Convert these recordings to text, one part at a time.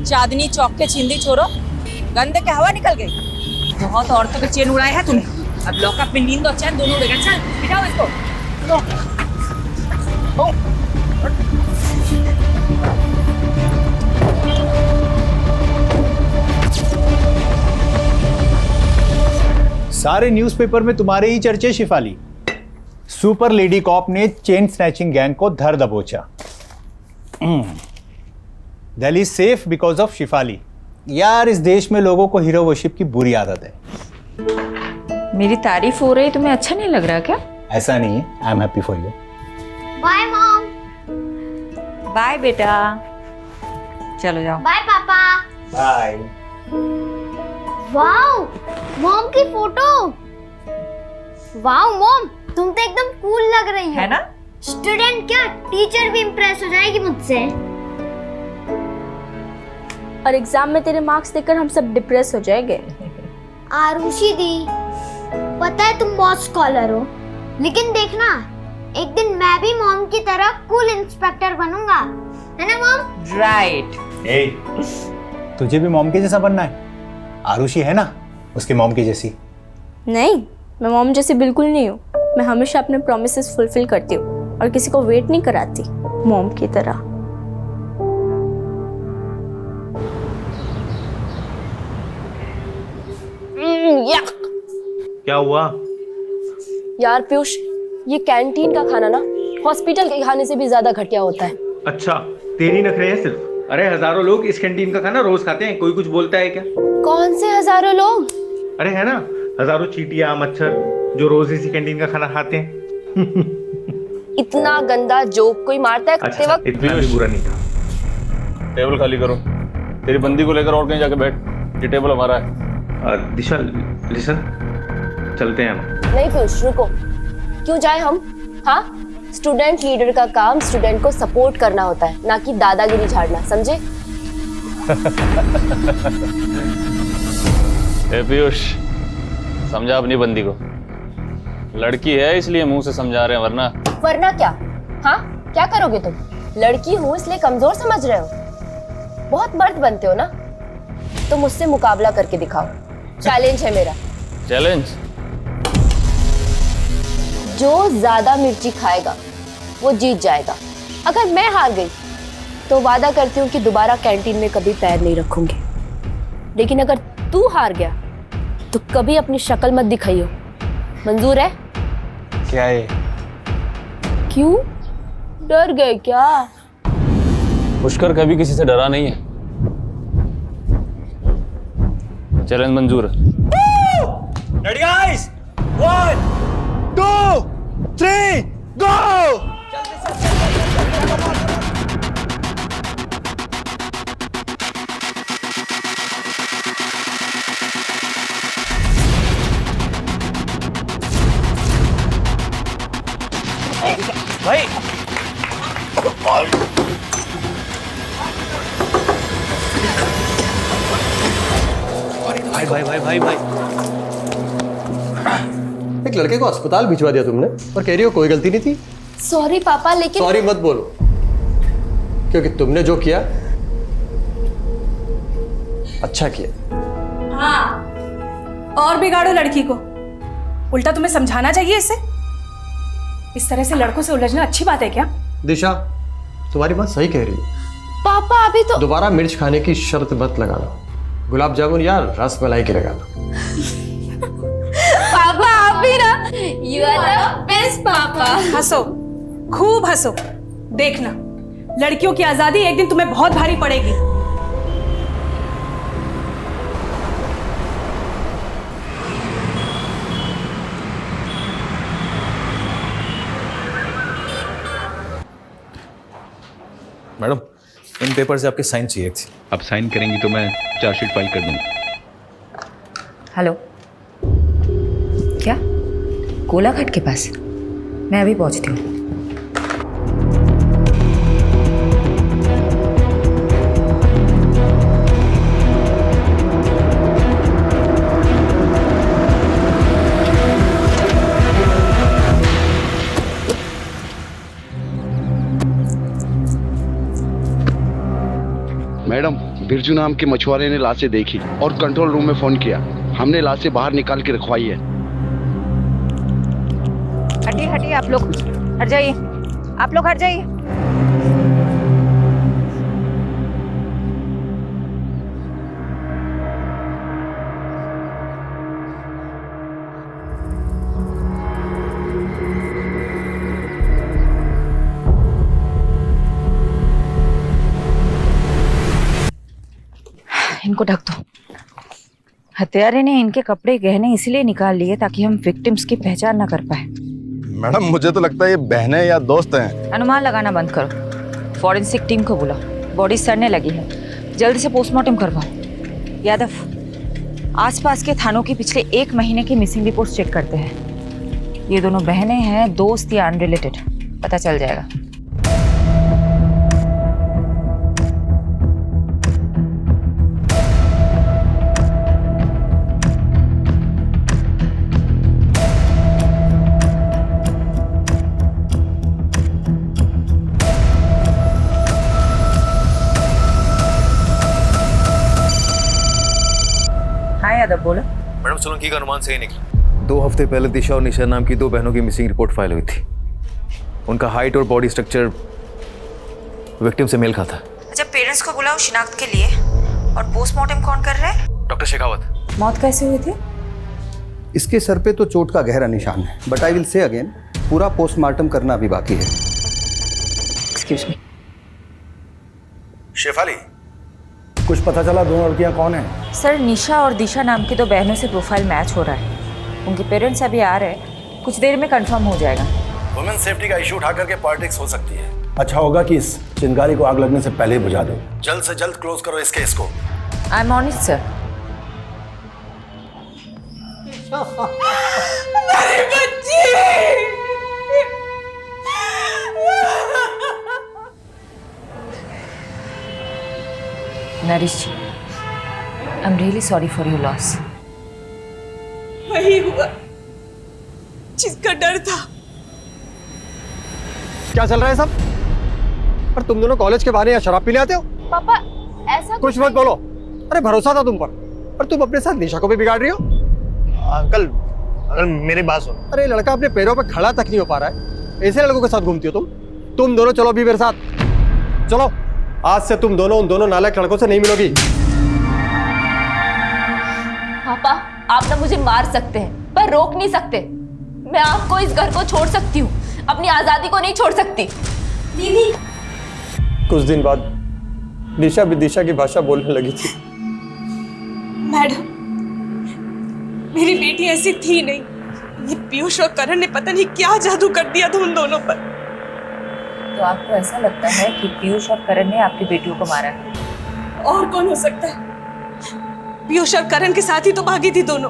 चांदनी चौक के छिंदी छोरो, गंदे के हवा निकल गई। बहुत औरतों के चेन उड़ाए हैं तूने, अब लॉकअप में नींद और चैन दोनों उड़ेगा। चल बिठाओ इसको। सारे न्यूज़पेपर में तुम्हारे ही चर्चे शिफाली। सुपर लेडी कॉप ने चेन स्नैचिंग गैंग को धर दबोचा। Delhi safe because of Shifali. यार इस देश में लोगों को हीरो वर्शिप की बुरी आदत है। मेरी तारीफ हो रही, तुम्हें अच्छा नहीं लग रहा क्या? ऐसा नहीं है, I am happy for you. Bye mom. Bye बेटा, चलो जाओ। Bye papa. Bye. Wow, mom की फोटो। वाओ मॉम, तुम तो एकदम कूल लग रही हो। है ना? स्टूडेंट क्या, टीचर भी इम्प्रेस हो जाएगी मुझसे। और एग्जाम में तेरे मार्क्स देखकर हम सब डिप्रेस हो जाएंगे। आरुषि दी, पता है तुम बहुत स्कॉलर हो, लेकिन देखना एक दिन मैं भी मॉम की तरह कूल इंस्पेक्टर बनूंगा, है ना मॉम? राइट। ए, तुझे भी मॉम के जैसा बनना है? आरुषि है ना उसके मॉम की जैसी। नहीं, मैं मॉम जैसी बिल्कुल नहीं हूँ। मैं हमेशा अपने प्रॉमिसेस फुलफिल करती हूँ और किसी को वेट नहीं कराती मॉम की तरह। क्या हुआ? यार पीयूष, ये कैंटीन का खाना ना हॉस्पिटल के खाने से भी ज्यादा घटिया होता है। अच्छा, तेरी नखरे हैं सिर्फ। अरे हजारों लोग इस कैंटीन का खाना रोज खाते हैं, कोई कुछ बोलता है क्या? कौन से हजारों लोग? अरे है ना, हजारों चींटियां मच्छर जो रोज इसी कैंटीन का खाना खाते हैं। इतना गंदा जोक कोई मारता है खाते अच्छा, वक्त? इतना भी बुरा नहीं था। टेबल खाली करो। तेरी बंदी को लेकर और कहीं जाके बैठ, ये टेबल हमारा है। दिशा लिसन, चलते हैं हम। नहीं पीयूष, रुको। क्यों जाए हम? हाँ, स्टूडेंट लीडर का काम स्टूडेंट को सपोर्ट करना होता है, ना कि दादागिरी झाड़ना, समझे? ए पीयूष, समझा अपनी बंदी को। लड़की है इसलिए मुंह से समझा रहे हैं, वरना क्या? हाँ, क्या करोगे तुम? लड़की हूँ इसलिए कमजोर समझ रहे हो? बहुत मर्द बनते हो ना, तो मुझसे मुकाबला करके दिखाओ। चैलेंज है मेरा। चैलेंज? जो ज्यादा मिर्ची खाएगा वो जीत जाएगा। अगर मैं हार गई तो वादा करती हूँ कि दोबारा कैंटीन में कभी पैर नहीं रखूंगी, लेकिन अगर तू हार गया तो कभी अपनी शक्ल मत दिखाइयो। मंजूर है? क्या है? क्यों डर गए क्या? पुष्कर कभी किसी से डरा नहीं है। चैलेंज मंजूर है। रेडी गाइस, 1 2 3 गो। भाई भाई भाई भाई भाई एक लड़के को अस्पताल भिजवा दिया तुमने और कह रही हो कोई गलती नहीं थी। सॉरी पापा, लेकिन सॉरी मत बोलो, क्योंकि तुमने जो किया अच्छा किया। हाँ, और बिगाड़ो लड़की को। उल्टा तुम्हें समझाना चाहिए इसे। इस तरह से लड़कों से उलझना अच्छी बात है क्या? दिशा, तुम्हारी बात सही कह रही है। पापा अभी तो दोबारा मिर्च खाने की शर्त मत लगाना। गुलाब जामुन या रस मलाई की लगाना। पापा आप भी ना, यू आर द बेस्ट पापा। हंसो, खूब हंसो। देखना, लड़कियों की आजादी एक दिन तुम्हें बहुत भारी पड़ेगी। मैडम, इन पेपर से आपके साइन चाहिए थे। अब साइन करेंगी तो मैं चार्जशीट फाइल कर दूंगा। हेलो, क्या कोलाघाट के पास? मैं अभी पहुंचती हूँ। मैडम, बिरजू नाम के मछुआरे ने लाशें देखी और कंट्रोल रूम में फोन किया। हमने लाशें बाहर निकाल के रखवाई है। हटिए हटिए, आप लोग हट जाइए, आप लोग हट जाइए। इनको ढक दो। हत्यारे ने इनके कपड़े गहने इसलिए निकाल लिए ताकि हम विक्टिम्स की पहचान न कर पाए। मैडम मुझे तो लगता है ये बहनें या दोस्त हैं। अनुमान लगाना बंद करो। फॉरेंसिक टीम को बुलाओ, बॉडी सड़ने लगी है, जल्दी से पोस्टमार्टम करवाओ। यादव, आसपास के थानों की पिछले 1 महीने की मिसिंग रिपोर्ट चेक करते हैं। ये दोनों बहनें हैं, दोस्त या अनरिलेटेड, पता चल जाएगा। यादव बोलो। मैडम सोलंकी का अनुमान सही निकला। 2 हफ्ते पहले दिशा और निशा नाम की 2 बहनों की मिसिंग रिपोर्ट फाइल हुई थी। उनका हाइट और बॉडी स्ट्रक्चर विक्टिम से मेल खाता। अच्छा, पेरेंट्स को बुलाओ शिनाख्त के लिए। और पोस्टमार्टम कौन कर रहा है? डॉक्टर शेखावत। मौत कैसे हुई थी? इसके सर पे तो चोट का गहरा निशान है, but I will say again, पूरा पोस्टमार्टम करना अभी बाकी है। Excuse me. शेफाली, कुछ पता चला दोनों लड़कियां कौन हैं? सर, निशा और दिशा नाम की 2 बहनों से प्रोफाइल मैच हो रहा है। उनके पेरेंट्स अभी आ रहे हैं, कुछ देर में कंफर्म हो जाएगा। वुमेन सेफ्टी का इशू उठा करके पॉलिटिक्स हो सकती है। अच्छा होगा कि इस चिंगारी को आग लगने से पहले ही बुझा दो। जल्द से जल्द क्लोज करो इस केस को। I am on it sir. Naresh ji, I am really sorry for your loss. वही हुआ जिसका डर था। क्या चल रहा है सब? और तुम दोनों कॉलेज के बहाने यहाँ शराब पीने आते हो? पापा ऐसा कुछ मत बोलो। अरे भरोसा था तुम पर, और तुम अपने साथ निशा को भी बिगाड़ रही हो। अंकल मेरी बात सुनो। अरे लड़का अपने पैरों पर खड़ा तक नहीं हो पा रहा है, ऐसे लड़कों के साथ घूमती हो तुम? तुम दोनों चलो अभी मेरे साथ। चलो, आज से तुम दोनों उन दोनों नालायक लड़कों से नहीं मिलोगी। पापा आप ना मुझे मार सकते हैं पर रोक नहीं सकते। मैं आपको इस घर को छोड़ सकती हूँ, अपनी आजादी को नहीं छोड़ सकती। दीदी। कुछ दिन बाद निशा विदिशा की भाषा बोलने लगी थी। मैडम, मेरी बेटी ऐसी थी नहीं। ये पीयूष और करण ने पता नहीं क्या जादू कर दिया था उन दोनों पर। तो आपको ऐसा लगता है कि पीयूष और करण ने आपकी बेटियों को मारा है? और कौन हो सकता है? पीयूष और करण के साथ ही तो भागी थी दोनों।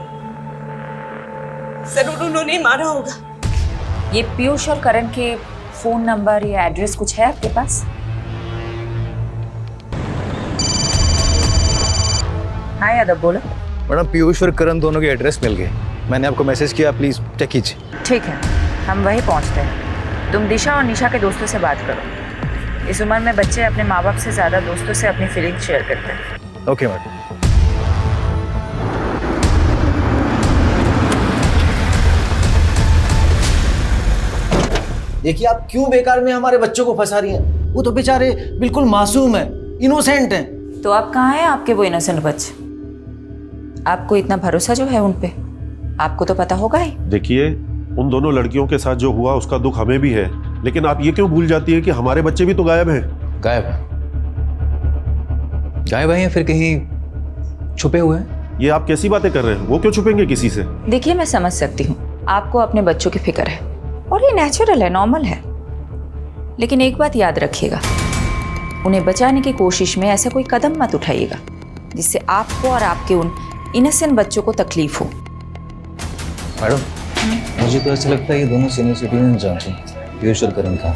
जरूर उन्होंने ही मारा होगा। ये पीयूष और करण के फोन नंबर या एड्रेस कुछ है आपके पास? हाँ यादव बोलो। मैडम पीयूष और करण दोनों के एड्रेस मिल गए। मैंने आपको मैसेज किया, प्लीज चेक कीजिए। ठीक है, हम वहीं पहुंचते हैं। तुम दिशा और निशा के दोस्तों से बात करो। इस उम्र में बच्चे अपने माँ बाप से ज्यादा दोस्तों से अपनी फीलिंग शेयर करते हैं। Okay madam. देखिए आप क्यों बेकार में हमारे बच्चों को फंसा रही हैं? वो तो बेचारे बिल्कुल मासूम हैं, इनोसेंट हैं। तो आप कहाँ हैं आपके वो इनोसेंट बच्चे? आपको इतना भरोसा जो है उन पे, आपको तो पता होगा ही। देखिए, उन दोनों लड़कियों के साथ जो हुआ उसका दुख हमें भी है, लेकिन आप ये क्यों भूल जाती है कि हमारे बच्चे भी तो गायब हैं। गायब है या फिर कहीं छुपे हुए हैं? ये आप कैसी बातें कर रहे हैं? वो क्यों छुपेंगे किसी से? देखिए, मैं समझ सकती हूँ आपको अपने बच्चों की फिक्र है और ये नेचुरल है, नॉर्मल है। लेकिन एक बात याद रखिएगा, उन्हें बचाने की कोशिश में ऐसा कोई कदम मत उठाइएगा जिससे आपको और आपके उन इनोसेंट बच्चों को तकलीफ हो। मैडम, मुझे तो ऐसा लगता है ये दोनों सीनियर सिटीजन जांचें पीयूष और करण का।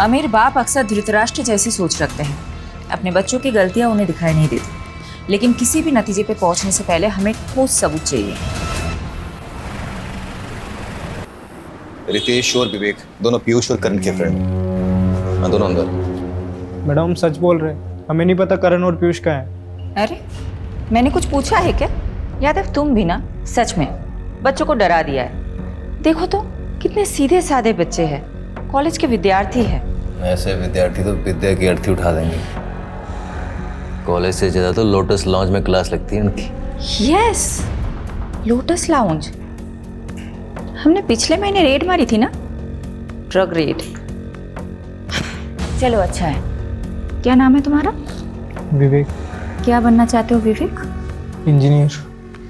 अमीर बाप अक्सर धृतराष्ट्र जैसी सोच रखते हैं। अपने बच्चों की गलतियां उन्हें दिखाई नहीं देती, लेकिन किसी भी नतीजे पे पहुंचने से पहले हमें ठोस सबूत चाहिए। रितेश और विवेक दोनों पीयूष और करण के फ्रेंड, दोनों अंदर। मैडम सच बोल रहे हैं। हमें नहीं पता करण और पीयूष कहाँ है। अरे मैंने कुछ पूछा है क्या? यादव तुम भी ना सच में बच्चों को डरा दिया है। देखो तो कितने सीधे साधे बच्चे हैं, कॉलेज के विद्यार्थी हैं। ऐसे विद्यार्थी तो विद्या की अर्थी उठा देंगे। कॉलेज से ज़्यादा तो लोटस लॉन्च में क्लास लगती है उनकी। Yes, lotus lounge. हमने पिछले महीने रेड मारी थी ना, ड्रग रेड। चलो अच्छा है। क्या नाम है तुम्हारा? विवेक। क्या बनना चाहते हो विवेक? इंजीनियर।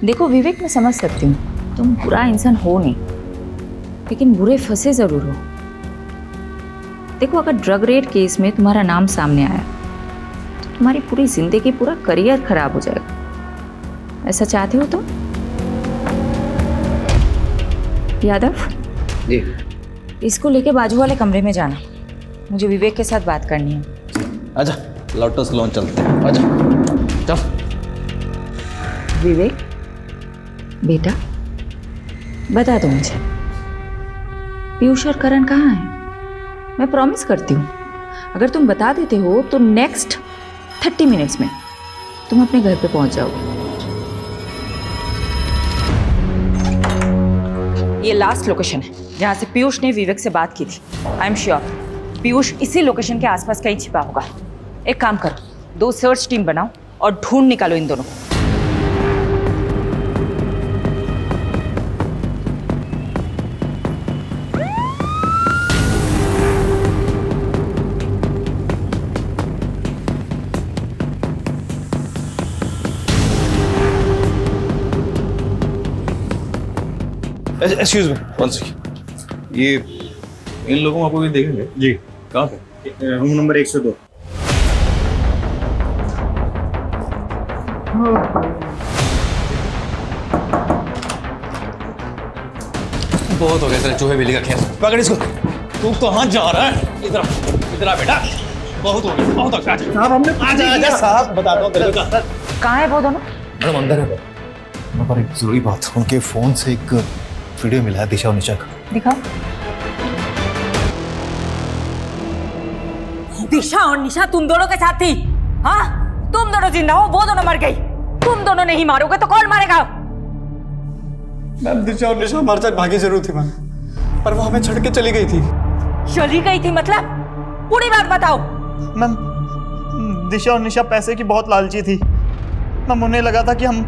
देखो विवेक, मैं समझ सकती हूँ तुम बुरा इंसान हो नहीं, लेकिन बुरे फंसे जरूर हो। देखो अगर ड्रग रेड केस में तुम्हारा नाम सामने आया तो तुम्हारी पूरी जिंदगी, पूरा करियर खराब हो जाएगा। ऐसा चाहते हो तुम? यादव जी। इसको लेके बाजू वाले कमरे में जाना, मुझे विवेक के साथ बात करनी है। आजा लोटस लॉन्च चलते हैं, आजा चल। विवेक बेटा बता दो मुझे, पीयूष और करण कहाँ हैं? मैं प्रॉमिस करती हूँ अगर तुम बता देते हो तो नेक्स्ट 30 मिनट्स में तुम अपने घर पे पहुंच जाओगे। ये लास्ट लोकेशन है जहां से पीयूष ने विवेक से बात की थी। आई एम श्योर पीयूष इसी लोकेशन के आसपास कहीं छिपा होगा। एक काम करो, 2 सर्च टीम बनाओ और ढूंढ निकालो इन दोनों को। Excuse me, one second. ये इन लोगों को आपको देखेंगे जी। कहाँ पे? Room number 102। बहुत हो गया तेरे चूहे बिल्ली का खेल। पकड़ इसको। तू कहाँ जा रहा है? इधर आ बेटा। बहुत हो गया, बहुत हो गया। साहब हमने आजा साहब, बताता हूँ तेरे को। कहाँ है वो दोनों? मैडम अंदर है। पर एक जरूरी बात, उनके फोन से एक वीडियो मिला है दिशा और निशा का। दिखाओ। दिशा और निशा तुम दोनों के साथ थी? हाँ, तुम दोनों जिंदा हो, वो दोनों मर गई। तुम दोनों नहीं मारोगे तो कौन मारेगा? मैम दिशा और निशा हमारे साथ भागी जरूर थी मैम, पर वो हमें छोड़ के चली गई थी। चली गई थी मतलब? पूरी बात बताओ। मैम दिशा और निशा पैसे की बहुत लालची थी। मैम उन्हें लगा था कि हम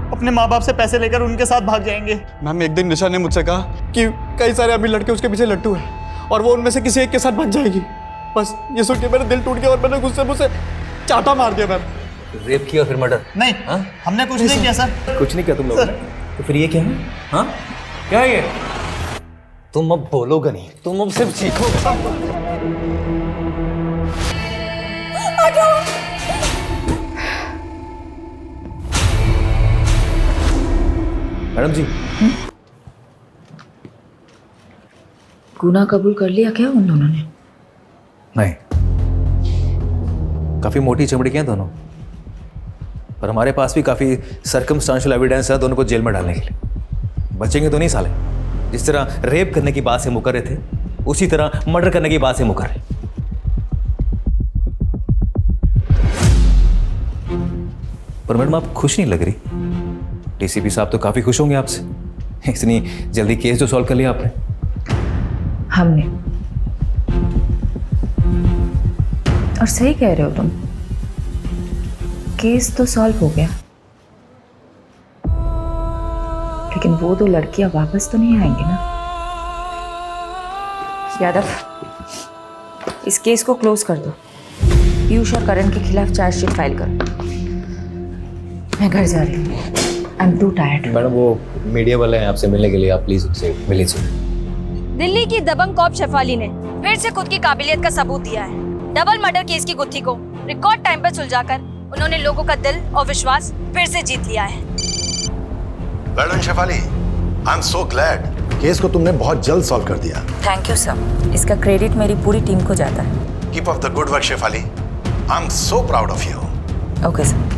अपने माँ बाप से पैसे लेकर उनके साथ भाग जाएंगे। मैम एक दिन निशा ने मुझसे कहा कि कई सारे अभी लड़के उसके पीछे लट्टू हैं और वो उनमें से किसी एक के साथ भाग जाएगी। बस ये सुन के मेरा दिल टूट गया और मैंने गुस्से मुझसे चाटा मार दिया मैम। रेप किया फिर मर्डर? नहीं हमने कुछ नहीं किया सर। कुछ नहीं किया तुम लोगों ने? तो फिर ये क्या है? हाँ क्या है ये? तुम अब बोलोगे नहीं, तुम अब सिर्फ सीखोगे। मैडम जी, गुनाह कबूल कर लिया क्या उन दोनों ने? नहीं, काफी मोटी चमड़ी के हैं दोनों, पर हमारे पास भी काफी सर्कमस्टांशियल एविडेंस है दोनों को जेल में डालने के लिए। बचेंगे तो नहीं साले। जिस तरह रेप करने की बात से मुकर रहे थे, उसी तरह मर्डर करने की बात से मुकर रहे। पर मैडम आप खुश नहीं लग रही। डीसीपी साहब तो काफी खुश होंगे आपसे, इतनी जल्दी केस जो सॉल्व कर लिया आपने। हमने। और सही कह रहे हो तुम, केस तो सॉल्व हो गया, लेकिन वो 2 लड़कियां वापस तो नहीं आएंगी ना। यादव, इस केस को क्लोज कर दो। पीयूष और करण के खिलाफ चार्जशीट फाइल करो। मैं घर जा रही हूँ। I am to tired. Madam वो मीडिया वाले हैं आपसे मिलने के लिए, आप प्लीज उससे मिल लीजिए। दिल्ली की दबंग कॉप शेफाली ने फिर से खुद की काबिलियत का सबूत दिया है। डबल मर्डर केस की गुत्थी को रिकॉर्ड टाइम पर सुलझाकर उन्होंने लोगों का दिल और विश्वास फिर से जीत लिया है। Well Shefali, I am so glad. Case को तुमने बहुत जल्द सॉल्व कर दिया। थैंक यू सर, इसका क्रेडिट मेरी पूरी टीम को जाता है। Keep up the good work Shefali, I am so proud of you. Okay sir.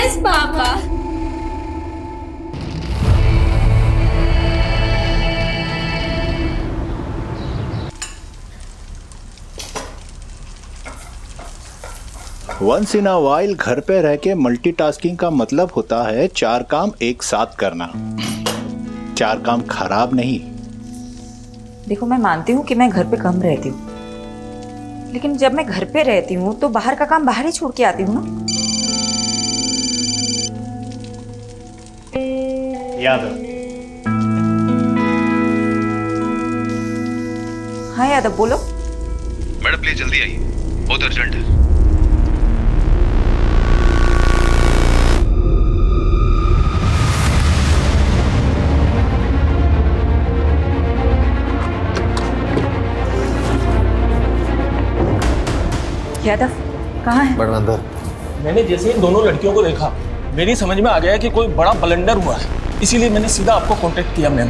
Yes papa. Once in a while घर पे रह के मल्टीटास्किंग का मतलब होता है 4 काम एक साथ करना। 4 काम खराब नहीं। देखो, मैं मानती हूँ कि मैं घर पे कम रहती हूँ, लेकिन जब मैं घर पे रहती हूँ तो बाहर का काम बाहर ही छोड़ के आती हूँ ना। यादव। हाँ यादव, बोलो। मैडम प्लीज जल्दी आइए, बहुत अर्जेंट है। यादव, कहाँ है? मैडम अंदर। मैंने जैसे इन दोनों लड़कियों को देखा, मेरी समझ में आ गया कि कोई बड़ा ब्लंडर हुआ है, इसीलिए मैंने सीधा आपको कांटेक्ट किया। मैम,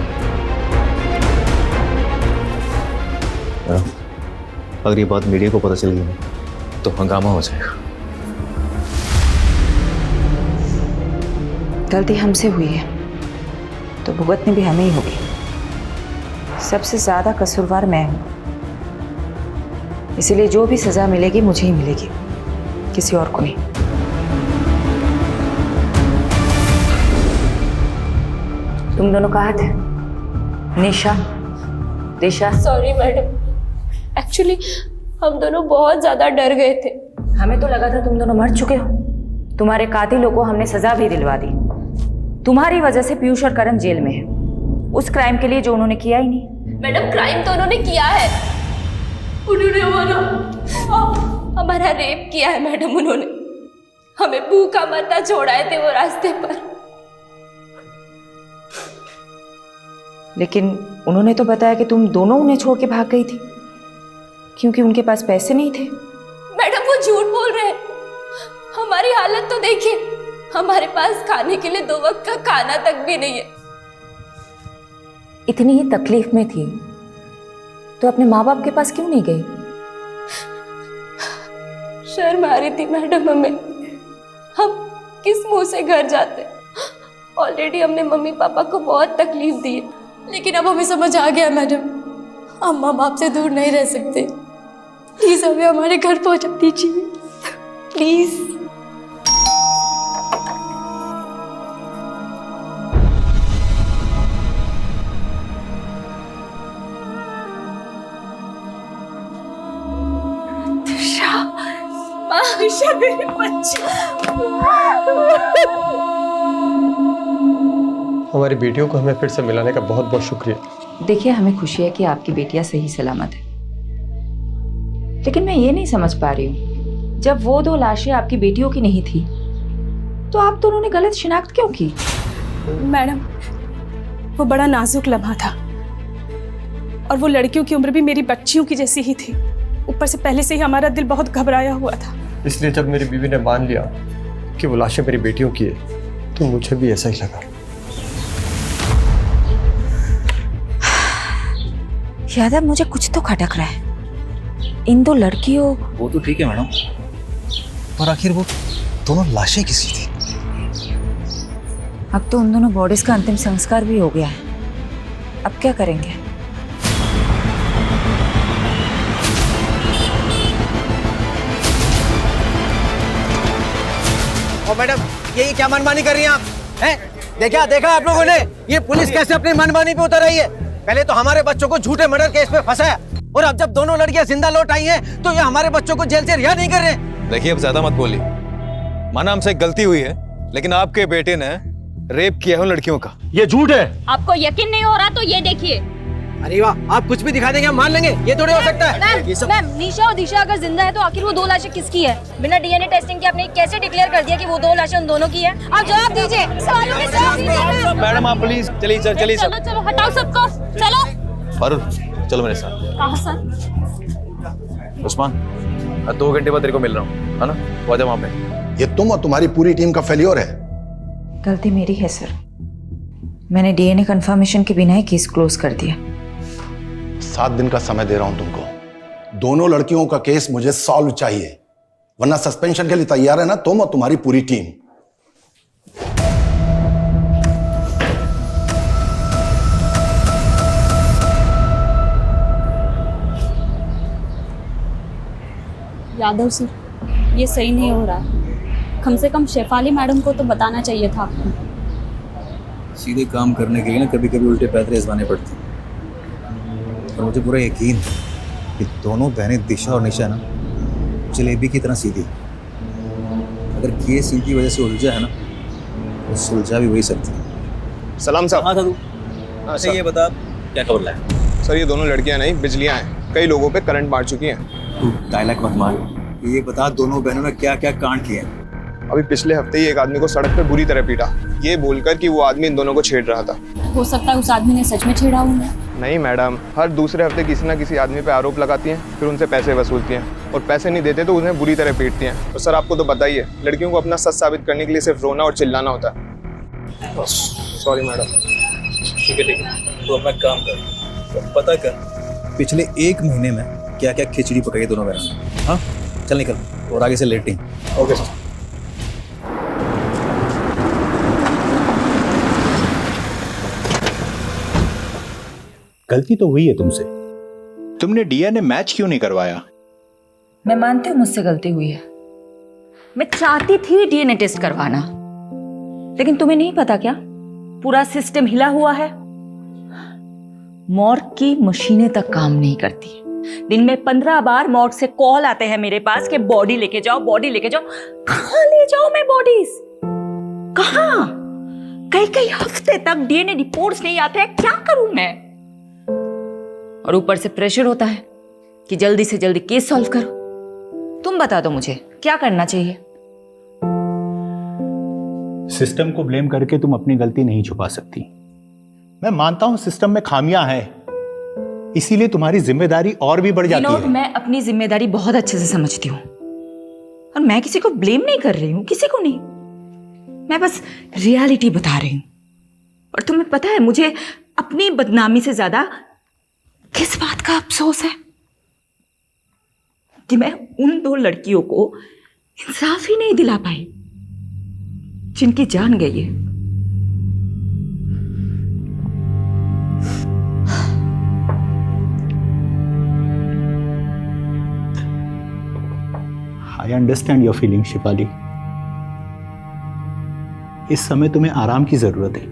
अगर ये बात मीडिया को पता चल गई तो हंगामा हो जाएगा। गलती हमसे हुई है तो भुगतनी भी हमें ही होगी। सबसे ज्यादा कसूरवार मैं हूं, इसीलिए जो भी सजा मिलेगी मुझे ही मिलेगी, किसी और को नहीं। तुम दोनों कहाँ थे? निशा, दिशा? सॉरी मैडम, एक्चुअली हम दोनों बहुत ज्यादा डर गए थे। हमें तो लगा था तुम दोनों मर चुके हो। तुम्हारे कातिलों को हमने सजा भी दिलवा दी। तुम्हारी वजह से पीयूष और करण जेल में है, उस क्राइम के लिए जो उन्होंने किया ही नहीं। मैडम, क्राइम तो उन्होंने किया है। उन्होंने हमारा रेप किया है मैडम। उन्होंने हमें भूखा मरना छोड़ाए थे वो रास्ते पर। लेकिन उन्होंने तो बताया कि तुम दोनों उन्हें छोड़ के भाग गई थी क्योंकि उनके पास पैसे नहीं थे। मैडम, वो झूठ बोल रहे हैं। हमारी हालत तो देखिए, हमारे पास खाने के लिए 2 वक्त का खाना तक भी नहीं है। इतनी ही तकलीफ में थी तो अपने माँ बाप के पास क्यों नहीं गई? शर्म आ रही थी मैडम हमें। हम किस मुंह से घर जाते? ऑलरेडी हमने मम्मी पापा को बहुत तकलीफ दी है, लेकिन अब हमें समझ आ गया मैडम, हम माँ बाप से दूर नहीं रह सकते। प्लीज हमें हमारे घर पहुंचा दीजिए, प्लीज। आशा मेरे बच्चे। हमारी बेटियों को हमें फिर से मिलाने का बहुत बहुत शुक्रिया। देखिए, हमें खुशी है कि आपकी बेटियां सही सलामत है, लेकिन मैं ये नहीं समझ पा रही हूँ, जब वो 2 लाशें आपकी बेटियों की नहीं थी तो आप दोनों ने गलत शिनाख्त क्यों की? मैडम, वो बड़ा नाजुक लम्हा था और वो लड़कियों की उम्र भी मेरी बच्चियों की जैसी ही थी। ऊपर से पहले से ही हमारा दिल बहुत घबराया हुआ था। इसलिए जब मेरी बीवी ने मान लिया कि वो लाशें मेरी बेटियों की है तो मुझे भी ऐसा ही लगा। यादव, मुझे कुछ तो खटक रहा है। इन 2 लड़कियों... वो तो ठीक है मैडम, पर आखिर वो दोनों लाशें किसी थी? अब तो उन दोनों बॉडीज का अंतिम संस्कार भी हो गया है, अब क्या करेंगे? ओ मैडम, ये क्या मनमानी कर रही हैं आप? हैं? देखा आप लोगों ने ये पुलिस कैसे अपनी मनमानी पे उतर रही है? पहले तो हमारे बच्चों को झूठे मर्डर केस पे फंसाया और अब जब दोनों लड़कियां जिंदा लौट आई हैं तो ये हमारे बच्चों को जेल से रिहा नहीं कर रहे। देखिए, अब ज्यादा मत बोलिए। माना हमसे गलती हुई है, लेकिन आपके बेटे ने रेप किया है उन लड़कियों का। ये झूठ है। आपको यकीन नहीं हो रहा तो ये देखिए। अरे वाह, आप कुछ भी दिखा देंगे हम मान लेंगे, ये थोड़ी हो सकता है। मैम, निशा और दिशा अगर जिंदा है तो आखिर वो 2 लाशें किसकी है? बिना डीएनए टेस्टिंग के आपने कैसे डिक्लेयर कर दिया कि वो 2 लाशें उन दोनों की है? आप जवाब दीजिए, सवालों के जवाब दीजिए। मैडम आप प्लीज चलिए सर, चलिए सर। चलो हटाओ सबको, चलो। फारूक चलो मेरे साथ। कहाँ सर? उस्मान, 2 घंटे बाद तेरे को मिल रहा हूँ, है ना? वो आजा वहाँ पे। ये तुम और तुम्हारी पूरी टीम का फेल्योर है। गलती मेरी है सर, मैंने डीएनए कंफर्मेशन के बिना ही केस क्लोज कर दिया। 7 दिन का समय दे रहा हूं तुमको। दोनों लड़कियों का केस मुझे सॉल्व चाहिए, वरना सस्पेंशन के लिए तैयार है ना तुम और तुम्हारी पूरी टीम? यादव सर, ये सही नहीं हो रहा है। कम से कम शेफाली मैडम को तो बताना चाहिए था आपको। सीधे काम करने के लिए ना कभी कभी उल्टे पैतरे आजमाने पड़ते हैं। और मुझे पूरा यकीन है कि दोनों बहनें दिशा और निशा ना जलेबी की तरह सीधी। अगर केस इनकी वजह से उलझा है ना तो सुलझा भी वही सकती है। सलाम साहब। हाँ था तू। अच्छा ये बता क्या खबर लाया? सर ये दोनों लड़कियां नहीं बिजलियां हैं, कई लोगों पे करंट मार चुकी हैं। तू डायलॉग मत मार, ये बता दोनों बहनों ने क्या क्या कांड किए हैं? अभी पिछले हफ्ते ही एक आदमी को सड़क पे बुरी तरह पीटा, ये बोलकर कि वो आदमी इन दोनों को छेड़ रहा था। हो सकता है उस आदमी ने सच में छेड़ा होगा। नहीं मैडम, हर दूसरे हफ्ते किसी ना किसी आदमी पे आरोप लगाती हैं, फिर उनसे पैसे वसूलती हैं और पैसे नहीं देते तो उन्हें बुरी तरह पीटती हैं। और सर आपको तो बताइए, लड़कियों को अपना सच साबित करने के लिए सिर्फ रोना और चिल्लाना होता है। Sorry madam. ठीक है, तो अपना काम कर, पता कर पिछले एक महीने में क्या क्या खिचड़ी पकाई दोनों बहनों ने। हाँ चल निकल, और आगे से लेट नहीं। Okay sir. गलती तो हुई है तुमसे, तुमने डीएनए मैच क्यों नहीं करवाया? मैं मानती हूँ मुझसे गलती हुई है। मैं चाहती थी डीएनए टेस्ट करवाना, लेकिन तुम्हें नहीं पता क्या, पूरा सिस्टम हिला हुआ है। मॉर्ग की मशीनें तक काम नहीं करती। दिन में 15 बार मॉर्ग से कॉल आते हैं मेरे पास कि बॉडी लेके जाओ, बॉडी लेके जाओ। कहाँ ले जाओ मैं बॉडीज? कहाँ? कई हफ्ते तक डीएनए रिपोर्ट्स नहीं आते हैं, क्या करूं मैं? और ऊपर से प्रेशर होता है कि जल्दी से जल्दी केस सॉल्व करो। तुम बता दो मुझे क्या करना चाहिए? सिस्टम को ब्लेम करके तुम अपनी गलती नहीं छुपा सकती। मैं मानता हूं सिस्टम में खामियां हैं, इसीलिए तुम्हारी जिम्मेदारी और भी बढ़ जाती है। मैं अपनी जिम्मेदारी बहुत अच्छे से समझती हूँ और मैं किसी को ब्लेम नहीं कर रही हूँ, किसी को नहीं। मैं बस रियलिटी बता रही हूँ। और तुम्हें पता है मुझे अपनी बदनामी से ज्यादा किस बात का अफसोस है? कि मैं उन 2 लड़कियों को इंसाफ ही नहीं दिला पाई जिनकी जान गई है। I understand your feeling Shifali. इस समय तुम्हें आराम की जरूरत है।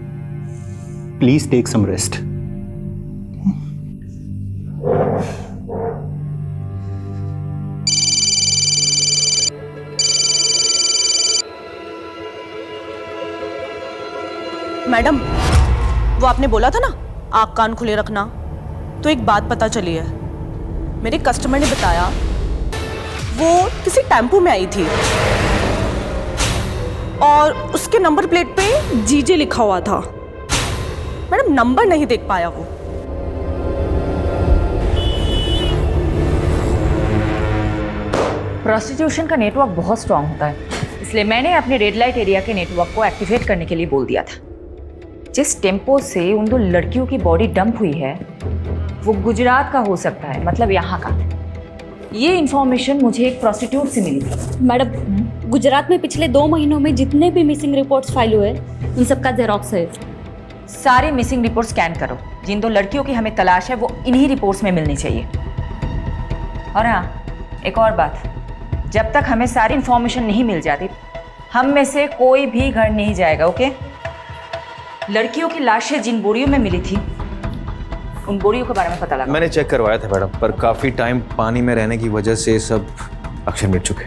Please take some rest. Madam, वो आपने बोला था ना आँख कान खुले रखना, तो एक बात पता चली है। मेरे कस्टमर ने बताया वो किसी टेम्पो में आई थी और उसके नंबर प्लेट पे जीजे लिखा हुआ था। मैडम नंबर नहीं देख पाया वो। प्रोस्टिट्यूशन का नेटवर्क बहुत स्ट्रांग होता है, इसलिए मैंने अपने रेड लाइट एरिया के नेटवर्क को एक्टिवेट करने के लिए बोल दिया था। जिस टेम्पो से उन 2 लड़कियों की बॉडी डंप हुई है वो गुजरात का हो सकता है, मतलब यहाँ का। ये इंफॉर्मेशन मुझे एक प्रोस्टिट्यूट से मिली थी। मैडम, गुजरात में पिछले 2 महीनों में जितने भी मिसिंग रिपोर्ट्स फाइल हुए उन सबका जेरोक्स है। सारे मिसिंग रिपोर्ट स्कैन करो। जिन 2 लड़कियों की हमें तलाश है वो इन्हीं रिपोर्ट्स में मिलनी चाहिए। और हाँ, एक और बात, जब तक हमें सारी इंफॉर्मेशन नहीं मिल जाती हम में से कोई भी घर नहीं जाएगा, ओके? लड़कियों की लाशें जिन बोरियों में मिली थी उन बोरियों के बारे में पता लगा। मैंने चेक करवाया था मैडम, पर काफी टाइम पानी में रहने की वजह से सब अक्षर मिट चुके।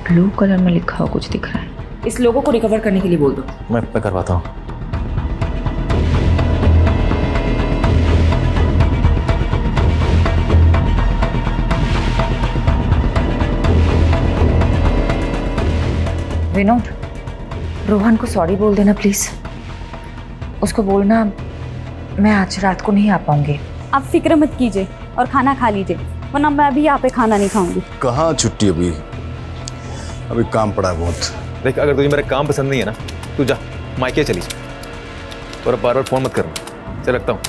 ब्लू कलर में लिखा हुआ कुछ दिख रहा है। इस लोगों को रिकवर करने के लिए बोल दो। मैं करवाता हूँ। विनोद, रोहन को सॉरी बोल देना प्लीज। उसको बोलना मैं आज रात को नहीं आ पाऊंगी। आप फिक्र मत कीजिए और खाना खा लीजिए, वरना मैं अभी यहाँ पे खाना नहीं खाऊंगी। कहाँ छुट्टी? अभी काम पड़ा है बहुत। देख, अगर तुझे मेरा काम पसंद नहीं है ना, तू जा मायके चली जा और बार बार फोन मत करना। चल रखता हूँ।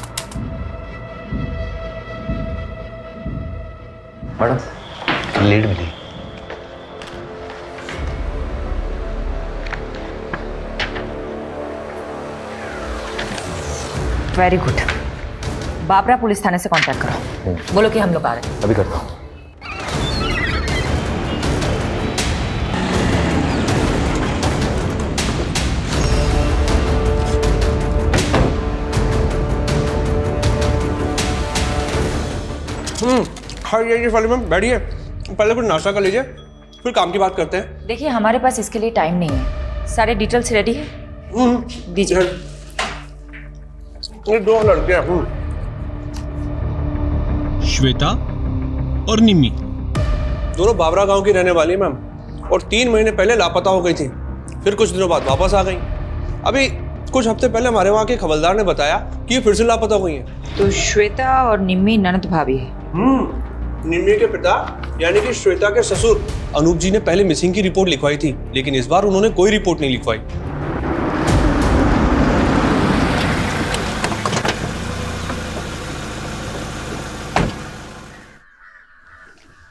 मैडम लीड मिली। Very good. बाबरा पुलिस थाने से कांटेक्ट करो, बोलो कि हम लोग आ रहे हैं। अभी करता हूँ। खाइए वाले मैम, बैठिए, पहले कुछ नाश्ता कर लीजिए, फिर काम की बात करते हैं। देखिए हमारे पास इसके लिए टाइम नहीं है, सारे डिटेल्स रेडी है, दीजिए। ये दो लड़के हैं, श्वेता और निम्मी, दोनों बाबरा गांव की रहने वाली है मैम, और 3 महीने पहले लापता हो गई थी, फिर कुछ दिनों बाद वापस आ गई। अभी कुछ हफ्ते पहले हमारे वहाँ के खबरदार ने बताया कि ये फिर से लापता हो गई हैं। तो श्वेता और निम्मी ननद भाभी है। निम्मी के पिता यानी कि श्वेता के ससुर अनूप जी ने पहले मिसिंग की रिपोर्ट लिखवाई थी, लेकिन इस बार उन्होंने कोई रिपोर्ट नहीं लिखवाई।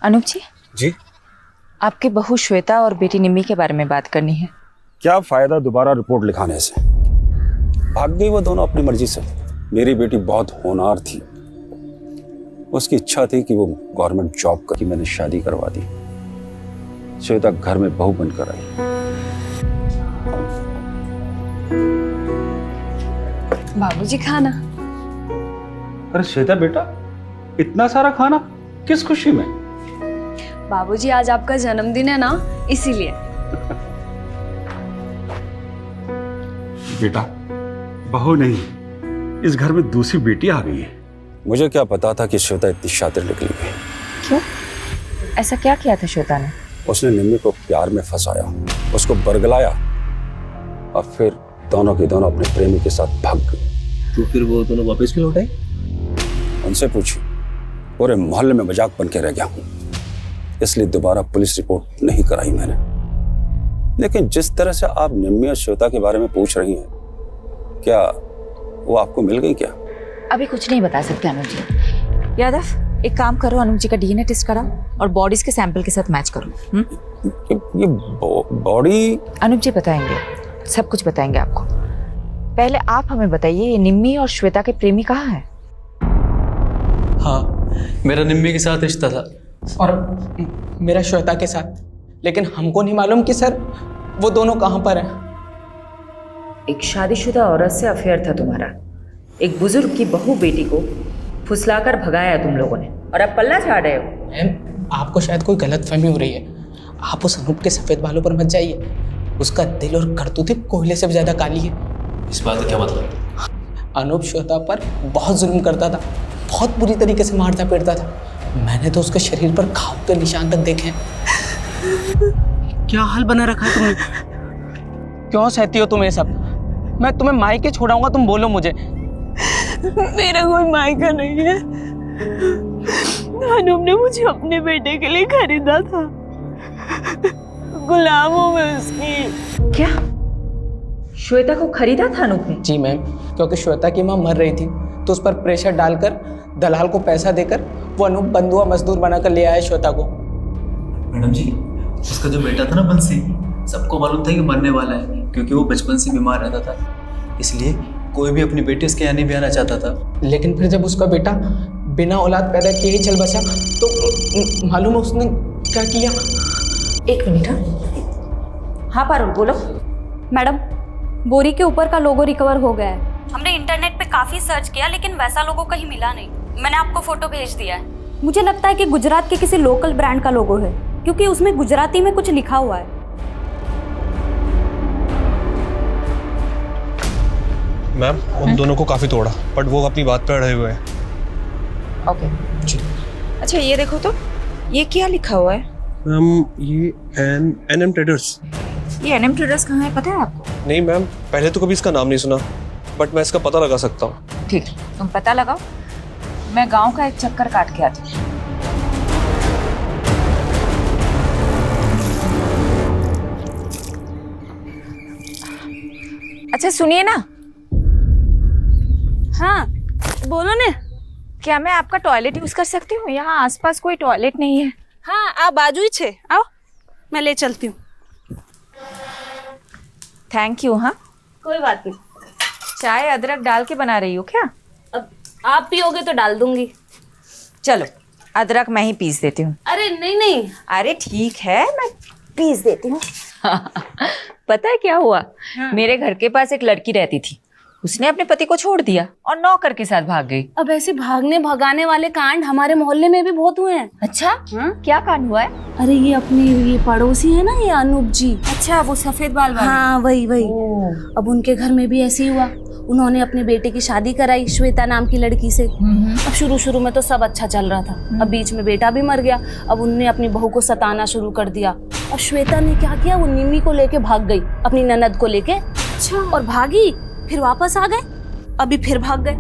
अनूप जी, जी आपके बहू श्वेता और बेटी निम्मी के बारे में बात करनी है। क्या फायदा दोबारा रिपोर्ट लिखाने से? भाग गई वो दोनों अपनी मर्जी से। मेरी बेटी बहुत होनहार थी, उसकी इच्छा थी कि वो गवर्नमेंट जॉब करके मैंने शादी करवा दी। श्वेता घर में बहू बनकर आई। बाबूजी खाना। अरे श्वेता बेटा, इतना सारा खाना किस खुशी में? बाबूजी आज आपका जन्मदिन है ना, इसीलिए। बेटा, बहू नहीं, इस घर में दूसरी बेटी आ गई है। मुझे क्या पता था कि श्वेता इतनी शातिर निकली है। क्यों? ऐसा क्या किया था श्वेता ने? उसने निम्मी को प्यार में फंसाया, उसको बरगलाया, और फिर दोनों के दोनों अपने प्रेमी के साथ भाग गई। तो फिर वो दोनों वापस क्यों लौटे? उनसे पूछी, पूरे मोहल्ले में मजाक बन के रह गया हूँ, इसलिए दोबारा पुलिस रिपोर्ट नहीं कराई मैंने। लेकिन जिस तरह से आप निम्मी और श्वेता के बारे में पूछ रही हैं, क्या वो आपको मिल गई क्या? अभी कुछ नहीं बता सकते अनुज जी। यादव, एक काम करो, अनुज जी का डीएनए टेस्ट कराओ और बॉडीज के सैंपल के साथ मैच करो। ये बॉडी? अनुज जी बताएंगे, सब कुछ बताएंगे आपको। पहले आप हमें बताइए, ये निम्मी और श्वेता के प्रेमी कहाँ हैं? हाँ, मेरा निम्मी के साथ रिश्ता था और मेरा श्वेता के साथ, लेकिन हमको नहीं मालूम कि सर वो दोनों कहाँ पर हैं। एक शादीशुदा औरत से अफेयर था तुम्हारा, एक बुजुर्ग की बहू बेटी को फुसलाकर भगाया तुम लोगों ने, और अब पल्ला झाड़ रहे हो। मैम, आपको शायद कोई गलतफहमी हो रही है। आप उस अनूप के सफेद बालों पर मत जाइए, उसका दिल और करतूतें कोयले से भी ज्यादा काली है। इस बात का क्या मतलब? अनूप श्वेता पर बहुत जुल्म करता था, बहुत बुरी तरीके से मारता पीटता था। मैंने तो उसके शरीर पर घाव के निशान तक देखे हैं। क्या हाल बना रखा है तुमने? क्यों सहती हो तुम ये सब? मैं तुम्हें मायके छोड़ाऊंगा, तुम बोलो मुझे। मेरा कोई मायका नहीं है, अनूप ने मुझे अपने बेटे के लिए खरीदा था, गुलाम हूं मैं उसकी। क्या श्वेता को खरीदा था अनूप ने? जी मैम, क्योंकि श्वेता की माँ मर रही थी, तो उस पर प्रेशर डालकर दलाल को पैसा देकर वो अनूप बंधुआ मजदूर बनाकर ले आया श्वेता को। मैडम जी, उसका जो बेटा था ना बंसी, सबको मालूम था कि मरने वाला है, क्योंकि वो बचपन से बीमार रहता था, इसलिए कोई भी अपनी बेटी उसके यहाँ नहीं भी आना चाहता था। लेकिन फिर जब उसका बेटा बिना औलाद पैदा किए ही चल बसा, तो मालूम है उसने क्या किया? एक मिनट। हाँ पारुल, बोलो। मैडम, बोरी के ऊपर का लोगो रिकवर हो गया है। हमने इंटरनेट पे काफी सर्च किया, लेकिन वैसा लोगो कहीं मिला नहीं। मैंने आपको फोटो भेज दिया है। मुझे लगता है कि गुजरात के किसी लोकल ब्रांड का लोगो है, क्योंकि उसमें गुजराती में कुछ लिखा हुआ है। मैम, उन दोनों को काफी तोड़ा, बट वो अपनी बात पर अड़े हुए हैं। ओके जी। अच्छा ये देखो तो, ये क्या लिखा हुआ है? मैम, ये एनएम ट्रेडर्स। ये एनएम ट्रेडर्स कहाँ है, पता है आपको? नहीं मैम, पहले तो कभी इसका नाम नहीं सुना, बट मैं इसका पता लगा सकता हूँ। ठीक, तुम पता लगाओ, मैं गांव का एक चक्कर काट के आती हूँ। अच्छा सुनिए ना। हाँ बोलो ने। क्या मैं आपका टॉयलेट यूज कर सकती हूँ? यहाँ आसपास कोई टॉयलेट नहीं है। हाँ, आ बाजू ही छे, आओ मैं ले चलती हूँ। Thank you. हाँ कोई बात नहीं। चाय अदरक डाल के बना रही हो क्या? अब आप पियोगे तो डाल दूंगी। चलो अदरक मैं ही पीस देती हूँ। अरे नहीं नहीं, अरे ठीक है, मैं पीस देती हूँ। पता है क्या हुआ? मेरे घर के पास एक लड़की रहती थी, उसने अपने पति को छोड़ दिया और नौकर के साथ भाग गई। अब ऐसे भागने भगाने वाले कांड हमारे मोहल्ले में भी बहुत हुए हैं। अच्छा, क्या कांड हुआ है? अरे ये अपने ये पड़ोसी है ना, ये अनूप जी। अच्छा, वो सफेद बाल वाले। हाँ वही। अब उनके घर में भी ऐसे ही हुआ। उन्होंने अपने बेटे की शादी कराई श्वेता नाम की लड़की से। अब शुरू में तो सब अच्छा चल रहा था, अब बीच में बेटा भी मर गया। अब उनने अपनी बहू को सताना शुरू कर दिया। और श्वेता ने क्या किया, वो निम्मी को लेके भाग गई, अपनी ननद को लेके। अच्छा। और भागी, फिर वापस आ गए, अभी फिर भाग गए।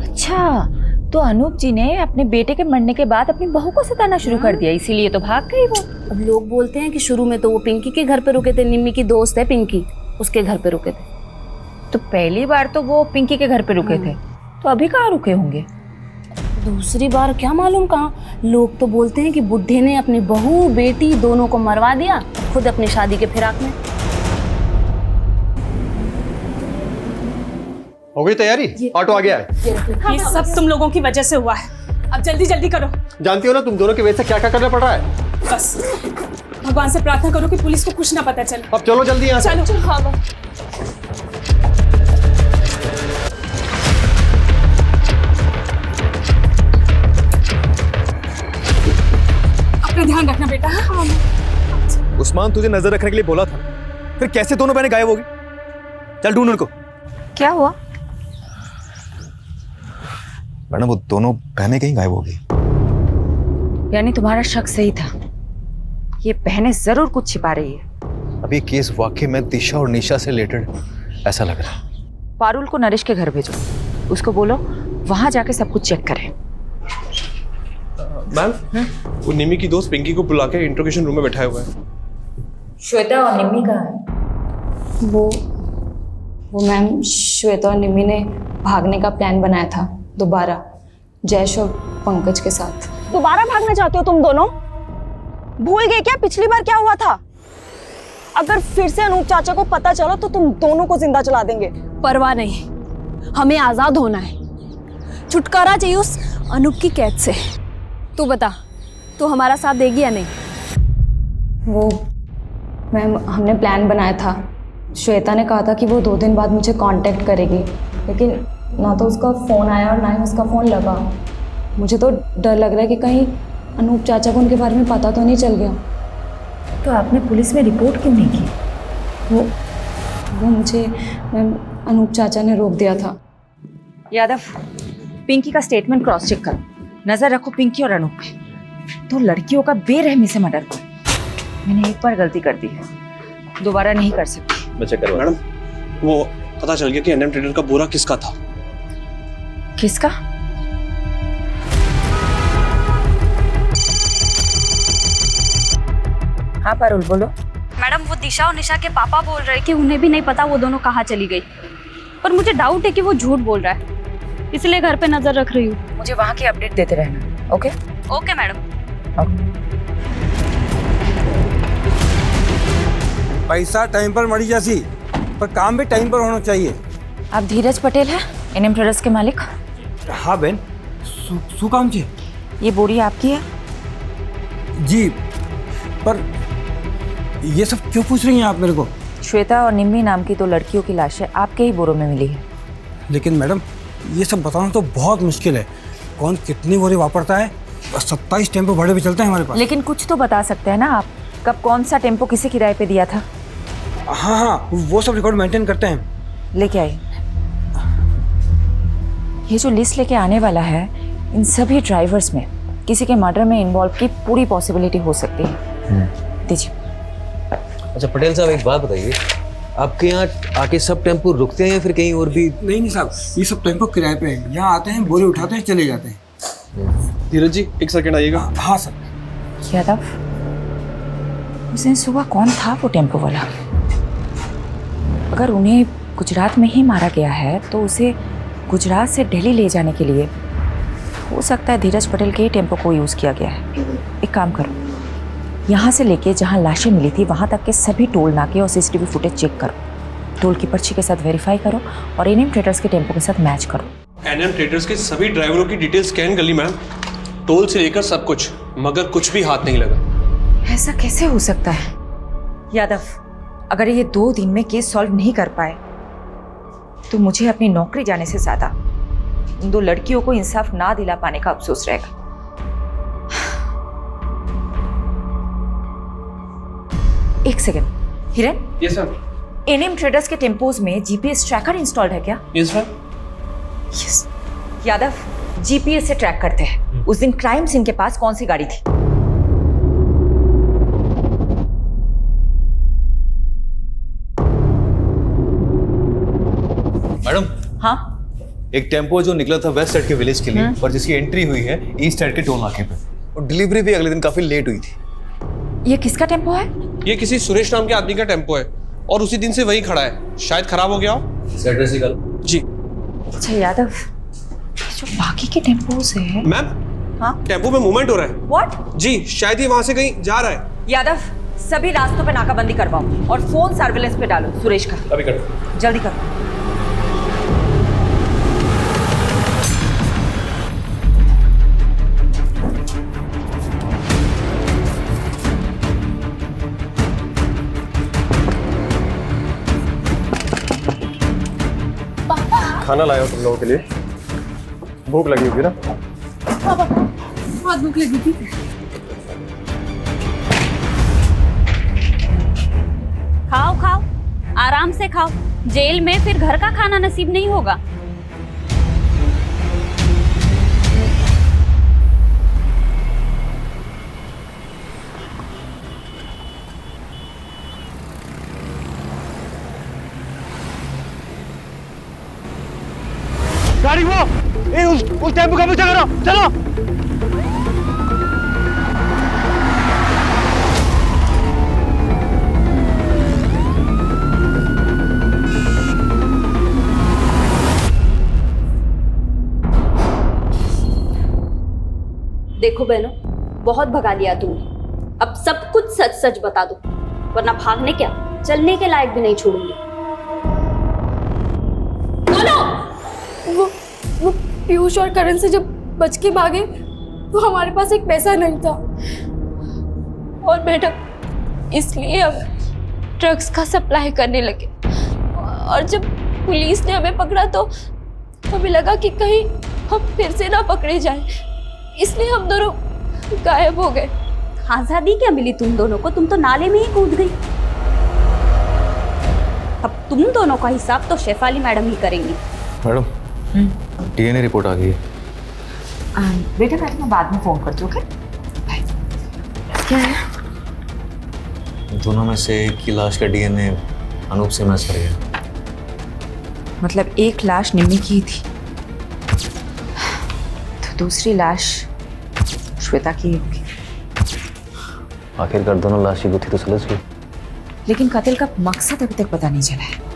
अच्छा, तो अनूप जी ने अपने बेटे के मरने के बाद अपनी बहू को सताना शुरू कर दिया, इसीलिए तो भाग गई वो। अब लोग बोलते हैं कि शुरू में तो वो पिंकी के घर पे रुके थे, निम्मी की दोस्त है पिंकी, उसके घर पे रुके थे। तो पहली बार तो वो पिंकी के घर पे रुके थे, तो अभी कहाँ रुके होंगे? दूसरी बार क्या मालूम कहाँ। लोग तो बोलते हैं कि बुढ़े ने अपनी बहू बेटी दोनों को मरवा दिया, खुद अपनी शादी के फिराक में। हो गई तैयारी? ऑटो आ गया है। ये सब तुम लोगों की वजह से हुआ है, अब जल्दी जल्दी करो। जानती हो ना तुम दोनों की वजह से क्या क्या करना पड़ रहा है। बस भगवान से प्रार्थना करो कि पुलिस को कुछ ना पता चले। अब चलो जल्दी यहाँ से। चलो। हाँ अपना ध्यान रखना बेटा। हाँ। उस्मान तुझे नजर रखने के लिए बोला था, फिर कैसे दोनों बहनें गायब होगी? चल ढूंढ उनको। क्या हुआ? मैडम वो दोनों बहनें कहीं गायब हो गई। यानी तुम्हारा शक सही था, ये बहनें जरूर कुछ छिपा रही है। अभी केस वाकई में दिशा और निशा से रिलेटेड ऐसा लग रहा है। पारुल को नरेश के घर भेजो, उसको बोलो वहां जाके सब कुछ चेक करे। मैम, वो निम्मी की दोस्त पिंकी को बुला के इंट्रोगेशन रूम में बैठाया हुआ है। श्वेता और निम्मी कहाँ है? वो मैम, श्वेता और निम्मी ने भागने का प्लान बनाया था दोबारा, जयेश और पंकज के साथ। दोबारा भागना चाहते हो तुम दोनों? भूल गए क्या पिछली बार क्या हुआ था? अगर फिर से अनूप चाचा को पता चला तो तुम दोनों को जिंदा चला देंगे। परवाह नहीं, हमें आजाद होना है, छुटकारा चाहिए उस अनूप की कैद से। तू बता, तू हमारा साथ देगी या नहीं? वो मैम, हमने प्लान बनाया था, श्वेता ने कहा था कि वो 2 दिन बाद मुझे कांटेक्ट करेगी, लेकिन ना तो उसका फ़ोन आया और ना ही उसका फ़ोन लगा। मुझे तो डर लग रहा है कि कहीं अनूप चाचा को उनके बारे में पता तो नहीं चल गया। तो आपने पुलिस में रिपोर्ट क्यों नहीं की? वो मुझे मैम अनूप चाचा ने रोक दिया था। यादव, पिंकी का स्टेटमेंट क्रॉस चेक करो, नजर रखो पिंकी और अनूप पे। तो लड़कियों का बेरहमी से मर्डर हुआ। मैंने एक बार गलती कर दी है, दोबारा नहीं कर सकती। मैं चेक करवा। मैडम, वो पता चल गया कि एनएम ट्रेडर का बोरा किसका था। किसका? हाँ पारुल, बोलो। मैडम, वो दिशा और निशा के पापा बोल रहे कि उन्हें भी नहीं पता वो दोनों कहाँ चली गई, पर मुझे डाउट है कि वो झूठ बोल रहा है, इसलिए घर पे नजर रख रही हूँ। मुझे वहाँ की अपडेट देते रहना। Okay okay madam. पैसा टाइम पर मरी जैसी, पर काम भी टाइम पर होना चाहिए। आप धीरज पटेल हैं, एनएम ट्रेडर्स के मालिक? हाँ बहन, शू काम जी? ये बोरी आपकी है? जी, पर ये सब क्यों पूछ रही हैं आप मेरे को? श्वेता और निम्मी नाम की 2 लड़कियों की लाशें आपके ही बोरों में मिली है। लेकिन मैडम, ये सब बताना तो बहुत मुश्किल है। कौन कितनी बोरी वापरता है? 27 टेम्पो भाड़े पे चलता है हमारे पास। लेकिन कुछ तो बता सकते हैं ना आप, कब कौन सा टेम्पो किसे किराए पे दिया था? हाँ, वो सब रिकॉर्ड मेंटेन करते हैं। लेके आइए। ये जो लिस्ट लेके आने वाला है, इन सभी ड्राइवर्स में किसी के मर्डर में इन्वॉल्व की पूरी पॉसिबिलिटी हो सकती है। दीजिए। अच्छा पटेल साहब, एक बात बताइए, आपके यहाँ आके सब टेम्पो रुकते हैं या फिर कहीं और भी? नहीं साहब, ये सब टेम्पो किराए पे हैं। यहाँ आते हैं, बोरी उठाते हैं, चले जाते हैं। धीरज जी, एक सेकंड आइएगा। हाँ सर। यादव, उस दिन सुबह कौन था वो टेम्पो वाला? अगर उन्हें गुजरात में ही मारा गया है तो उसे गुजरात से दिल्ली ले जाने के लिए हो सकता है धीरज पटेल के ही टेम्पो को यूज़ किया गया है। एक काम करो, यहाँ से लेके जहाँ लाशें मिली थी वहाँ तक के सभी टोल नाके और सीसीटीवी फुटेज चेक करो, टोल की पर्ची के साथ वेरीफाई करो और एनएम ट्रेडर्स के टेम्पो के साथ मैच करो। एनएम ट्रेडर्स के सभी ड्राइवरों की डिटेल स्कैन कर ली मैम, टोल से लेकर सब कुछ, मगर कुछ भी हाथ नहीं लगा। ऐसा कैसे हो सकता है यादव? अगर ये 2 दिन में केस सॉल्व नहीं कर पाए तो मुझे अपनी नौकरी जाने से ज्यादा उन 2 लड़कियों को इंसाफ ना दिला पाने का अफसोस रहेगा। एक सेकेंड, हिरन। Yes sir. एनएम ट्रेडर्स के टेम्पोज में जीपीएस ट्रैकर इंस्टॉल्ड है क्या? Yes sir. Yes. Yadav, GPS से ट्रैक करते हैं उस दिन क्राइम सीन के पास कौन सी गाड़ी थी। मैडम। हाँ, एक टेम्पो जो निकला था वेस्ट साइड के विलेज के लिए और जिसकी एंट्री हुई है ईस्ट साइड के टोल नाके पे, और डिलीवरी भी अगले दिन काफी लेट हुई थी। ये किसका टेम्पो है? ये किसी सुरेश नाम के आदमी का टेम्पो है और उसी दिन से वही खड़ा है, शायद खराब हो गया हो। सैटरडे से कल। जी। अच्छा यादव, जो बाकी के टेम्पोज है। मैम, हाँ, टेम्पो में मूवमेंट हो रहा है। व्हाट? जी, शायद ये वहां से कहीं जा रहा है। यादव, सभी रास्तों पे नाकाबंदी करवाओ और फोन सर्विलेंस पे डालो सुरेश का। अभी करो। जल्दी करो। खाना लाया हूं तुम लोगों के लिए, भूख लगी होगी ना? पापा बहुत भूख लगी थी। खाओ खाओ, आराम से खाओ, जेल में फिर घर का खाना नसीब नहीं होगा। गाड़ी वो उस टेम्पो का पीछा करो, चलो। देखो बहनों, बहुत भगा लिया तुमने, अब सब कुछ सच सच बता दो, वरना भागने क्या चलने के लायक भी नहीं छोड़ूंगी। वो पीयूष और करण से जब बच के भागे तो हमारे पास एक पैसा नहीं था और मैडम इसलिए हम ड्रग्स का सप्लाई करने लगे, और जब पुलिस ने हमें पकड़ा तो हमें लगा कि कहीं हम फिर से ना पकड़े जाएं, इसलिए हम दोनों गायब हो गए। आजादी क्या मिली तुम दोनों को, तुम तो नाले में ही कूद गई। अब तुम दोनों का हिसाब तो शेफाली मैडम ही करेंगी। मैडम, डीएनए रिपोर्ट आ गई है। बेटा मैं तुम्हें बाद में फोन करती हूँ। ओके? क्या है? दोनों में से एक की लाश का डीएनए अनूप से मैच कर गया। मतलब एक लाश निम्मी की ही थी तो दूसरी लाश श्वेता की होगी। आखिरकार दोनों लाश की गुत्थी तो सुलझ गई, लेकिन कत्ल का मकसद अभी तक पता नहीं चला है।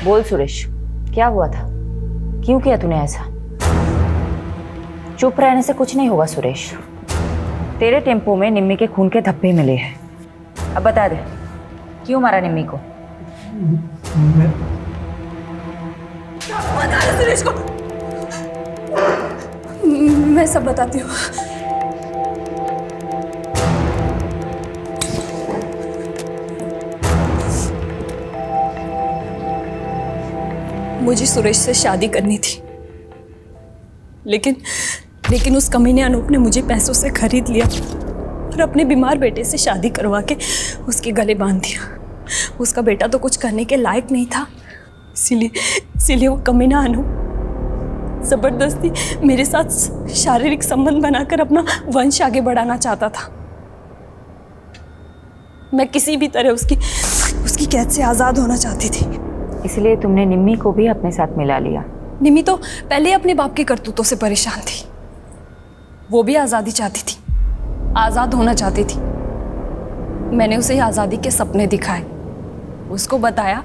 बोल सुरेश, क्या हुआ था? क्यों किया तूने ऐसा? चुप रहने से कुछ नहीं होगा सुरेश। तेरे टेम्पो में निम्मी के खून के धब्बे मिले हैं। अब बता दे, क्यों मारा निम्मी को? बता दे सुरेश को। मैं सब बताती हूँ। मुझे सुरेश से शादी करनी थी, लेकिन उस कमीने अनूप ने मुझे पैसों से खरीद लिया और अपने बीमार बेटे से शादी करवा के उसके गले बांध दिया। उसका बेटा तो कुछ करने के लायक नहीं था, इसीलिए वो कमीना अनूप जबरदस्ती मेरे साथ शारीरिक संबंध बनाकर अपना वंश आगे बढ़ाना चाहता था। मैं किसी भी तरह उसकी कैद से आज़ाद होना चाहती थी। इसलिए तुमने निम्मी को भी अपने साथ मिला लिया। निमी तो पहले अपने बाप की करतूतों से परेशान थी। वो भी आज़ादी चाहती थी, आज़ाद होना चाहती थी। मैंने उसे आज़ादी के सपने दिखाए, उसको बताया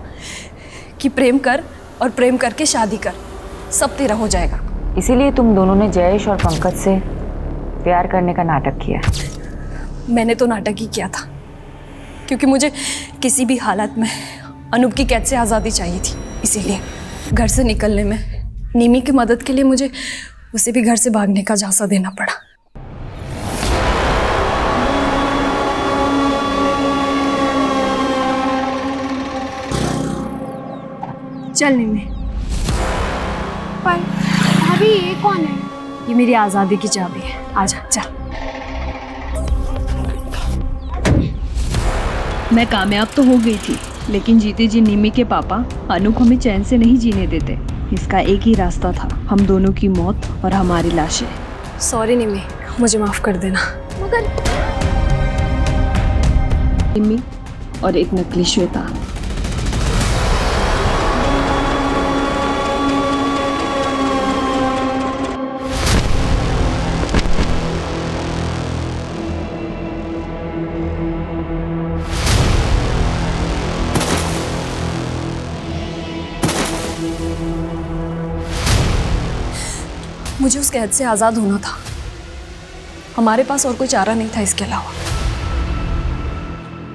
कि प्रेम कर और प्रेम करके शादी कर, सब तेरा हो जाएगा। इसीलिए तुम दोनों ने जयेश और पंकज से प्यार करने का नाटक किया। मैंने तो नाटक ही किया था, क्योंकि मुझे किसी भी हालत में अनूप की कैद से आज़ादी चाहिए थी। इसीलिए घर से निकलने में निमी की मदद के लिए मुझे उसे भी घर से भागने का झांसा देना पड़ा। चल निमी। पर भाभी ये कौन है? ये मेरी आज़ादी की चाबी है, आजा चल। मैं कामयाब तो हो गई थी, लेकिन जीते जी निमी के पापा अनूप हमें चैन से नहीं जीने देते। इसका एक ही रास्ता था, हम दोनों की मौत और हमारी लाशें। सॉरी निमी, मुझे माफ कर देना। मगर निमी और एक नकली श्वेता। मुझे उस कैद से आज़ाद होना था, हमारे पास और कोई चारा नहीं था इसके अलावा।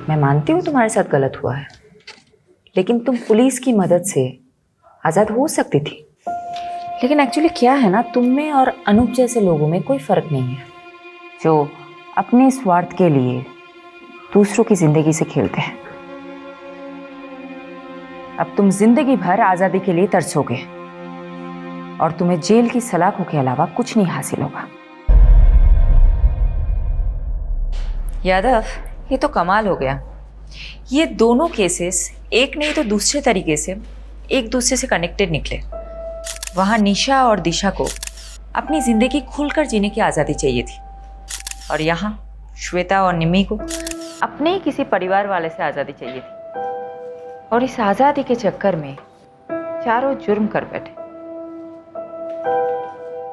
मैं मानती हूँ तुम्हारे साथ गलत हुआ है, लेकिन तुम पुलिस की मदद से आज़ाद हो सकती थी। लेकिन एक्चुअली क्या है ना, तुम में और अनूप जैसे लोगों में कोई फ़र्क नहीं है, जो अपने स्वार्थ के लिए दूसरों की ज़िंदगी से खेलते हैं। अब तुम जिंदगी भर आज़ादी के लिए तरसोगे और तुम्हें जेल की सलाखों के अलावा कुछ नहीं हासिल होगा। यादव, ये तो कमाल हो गया। ये दोनों केसेस एक नहीं तो दूसरे तरीके से एक दूसरे से कनेक्टेड निकले। वहाँ निशा और दिशा को अपनी जिंदगी खुलकर जीने की आज़ादी चाहिए थी, और यहाँ श्वेता और निमी को अपने ही किसी परिवार वाले से आज़ादी चाहिए थी। और इस आज़ादी के चक्कर में चारों जुर्म कर बैठे।